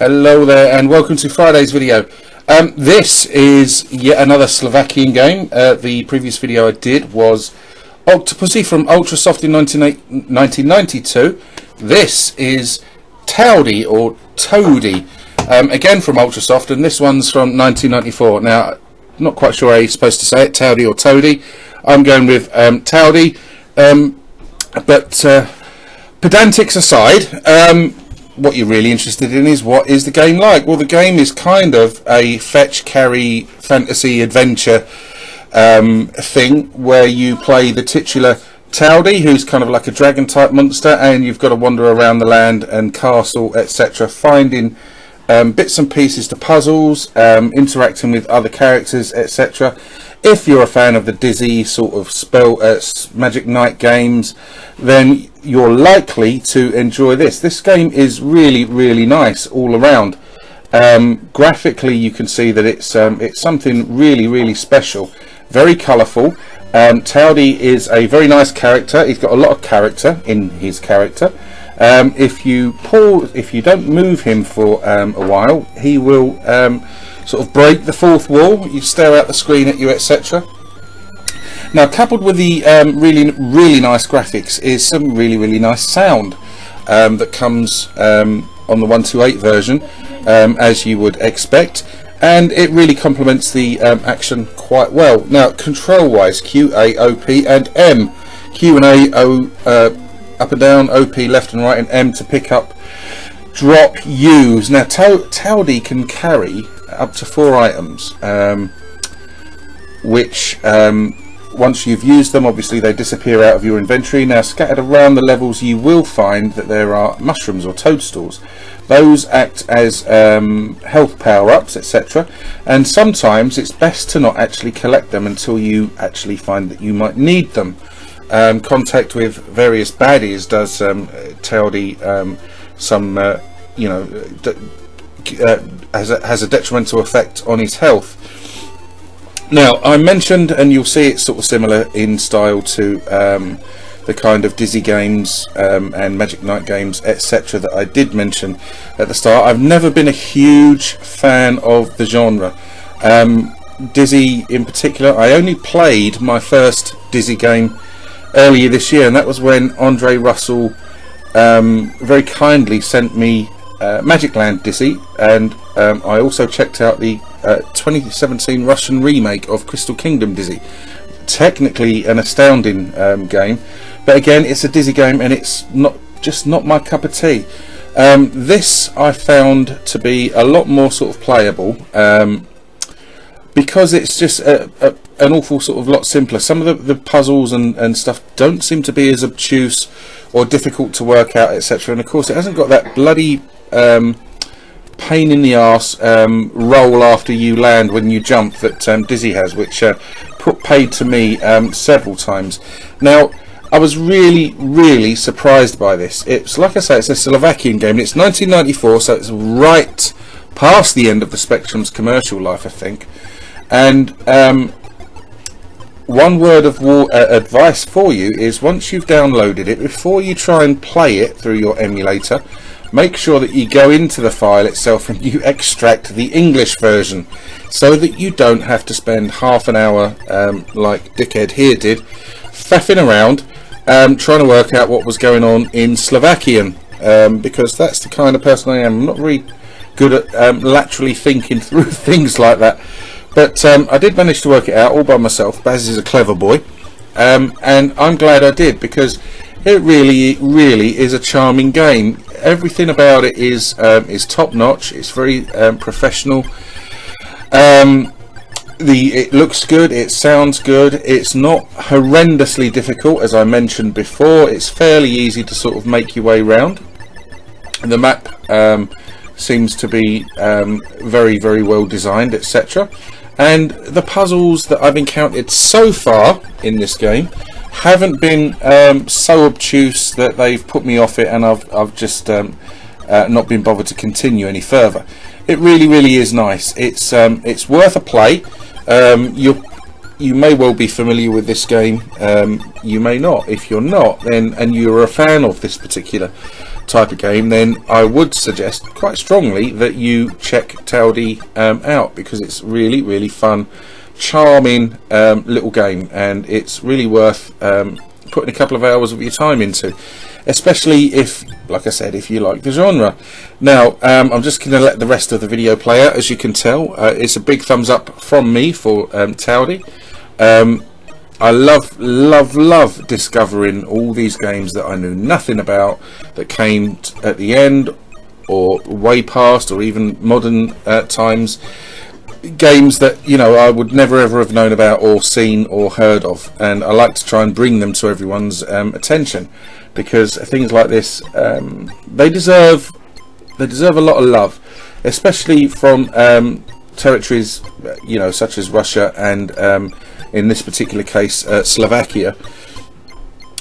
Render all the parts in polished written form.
Hello there and welcome to Friday's video. This is yet another Slovakian game. The previous video I did was Octopussy from Ultrasoft in 1992. This is Towdie or Towdie, again from Ultrasoft, and this one's from 1994. Now, not quite sure how you're supposed to say it, Towdie or Towdie. I'm going with Towdie, but pedantics aside, what you're really interested in is what is the game like. Well, the game is kind of a fetch, carry, fantasy, adventure thing where you play the titular Towdie, who's kind of like a dragon type monster, and you've got to wander around the land and castle, etc., finding bits and pieces to puzzles, interacting with other characters, etc. If you're a fan of the Dizzy sort of Magic Knight games, then you're likely to enjoy this. This game is really nice all around. Graphically, you can see that it's something really special, very colourful. Towdie is a very nice character. He's got a lot of character in his character. If you don't move him for a while, he will sort of break the fourth wall. You stare out the screen at you, etc. Now, coupled with the really nice graphics is some really nice sound that comes on the 128 version, as you would expect, and it really complements the action quite well. Now, control-wise, Q, A, O, P, and M. Q and A, up and down, OP left and right, and M to pick up, drop, use. Now, Towdie can carry up to 4 items, which once you've used them, obviously they disappear out of your inventory. Now, scattered around the levels, you will find that there are mushrooms or toadstools. Those act as health power-ups, etc., and sometimes it's best to not actually collect them until you actually find that you might need them. Contact with various baddies does Towdie some has a detrimental effect on his health. Now, I mentioned, and you'll see it's sort of similar in style to the kind of Dizzy games and Magic Knight games, etc., that I did mention at the start. I've never been a huge fan of the genre. Dizzy in particular, I only played my first Dizzy game earlier this year, and that was when Andre Russell very kindly sent me Magic Land Dizzy, and I also checked out the 2017 Russian remake of Crystal Kingdom Dizzy. Technically an astounding game, but again, it's a Dizzy game and it's just not my cup of tea. This I found to be a lot more sort of playable, because it's just an awful sort of lot simpler. Some of the puzzles and stuff don't seem to be as obtuse or difficult to work out, etc. And of course, it hasn't got that bloody pain in the arse roll after you land when you jump that Dizzy has, which paid to me several times. Now, I was really surprised by this. It's, like I say, it's a Slovakian game. It's 1994, so it's right past the end of the Spectrum's commercial life, I think. And one word of advice for you is, once you've downloaded it, before you try and play it through your emulator, make sure that you go into the file itself and you extract the English version, so that you don't have to spend half an hour, like Dickhead here did, faffing around trying to work out what was going on in Slovakian, because that's the kind of person I am. I'm not very good at laterally thinking through things like that. But I did manage to work it out all by myself. Baz is a clever boy, and I'm glad I did, because it really is a charming game. Everything about it is top notch. It's very professional. It looks good. It sounds good. It's not horrendously difficult, as I mentioned before. It's fairly easy to sort of make your way around. The map seems to be very well designed, etc. And the puzzles that I've encountered so far in this game haven't been so obtuse that they've put me off it, and I've just not been bothered to continue any further. It really is nice. It's worth a play. You may well be familiar with this game. You may not. If you're not, then and you're a fan of this particular type of game, then I would suggest quite strongly that you check Towdie out, because it's really fun, charming little game, and it's really worth putting a couple of hours of your time into, especially if, like I said, if you like the genre. Now I'm just going to let the rest of the video play out. As you can tell, it's a big thumbs up from me for Towdie. I love discovering all these games that I knew nothing about, that came at the end or way past or even modern times, games that, you know, I would never ever have known about or seen or heard of, and I like to try and bring them to everyone's attention, because things like this, they deserve a lot of love, especially from territories, you know, such as Russia and in this particular case Slovakia.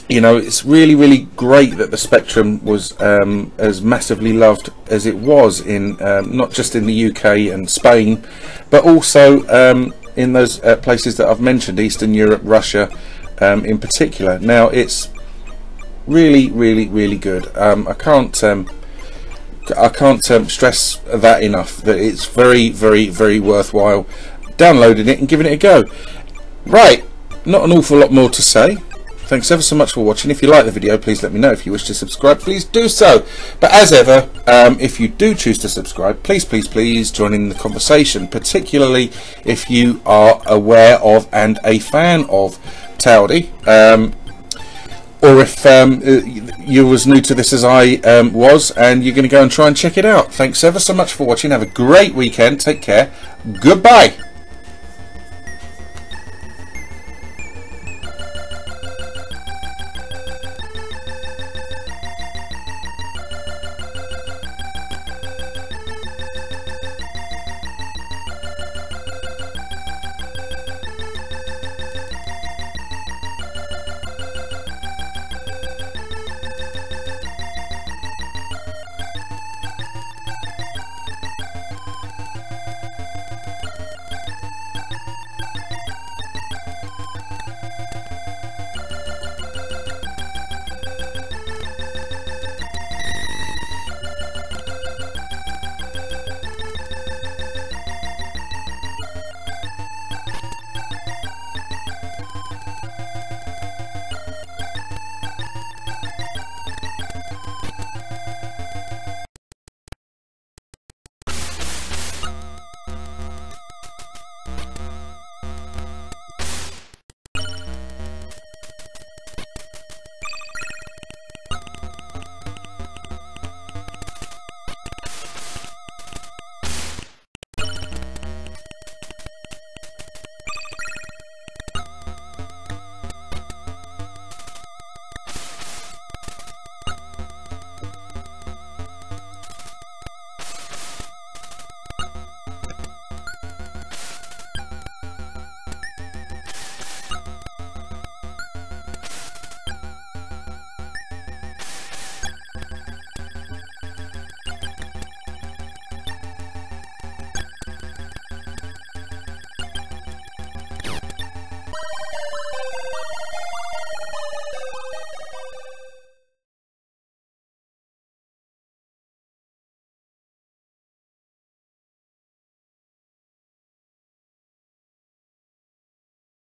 You know, it's really great that the Spectrum was as massively loved as it was in not just in the UK and Spain, but also in those places that I've mentioned, Eastern Europe, Russia in particular. Now it's really good. I can't stress that enough, that it's very worthwhile downloading it and giving it a go. Right, not an awful lot more to say. Thanks ever so much for watching. If you like the video, please let me know. If you wish to subscribe, please do so. But as ever, if you do choose to subscribe, please join in the conversation, particularly if you are aware of and a fan of Towdie, or if you're as new to this as I was, and you're going to go and try and check it out. Thanks ever so much for watching. Have a great weekend. Take care. Goodbye.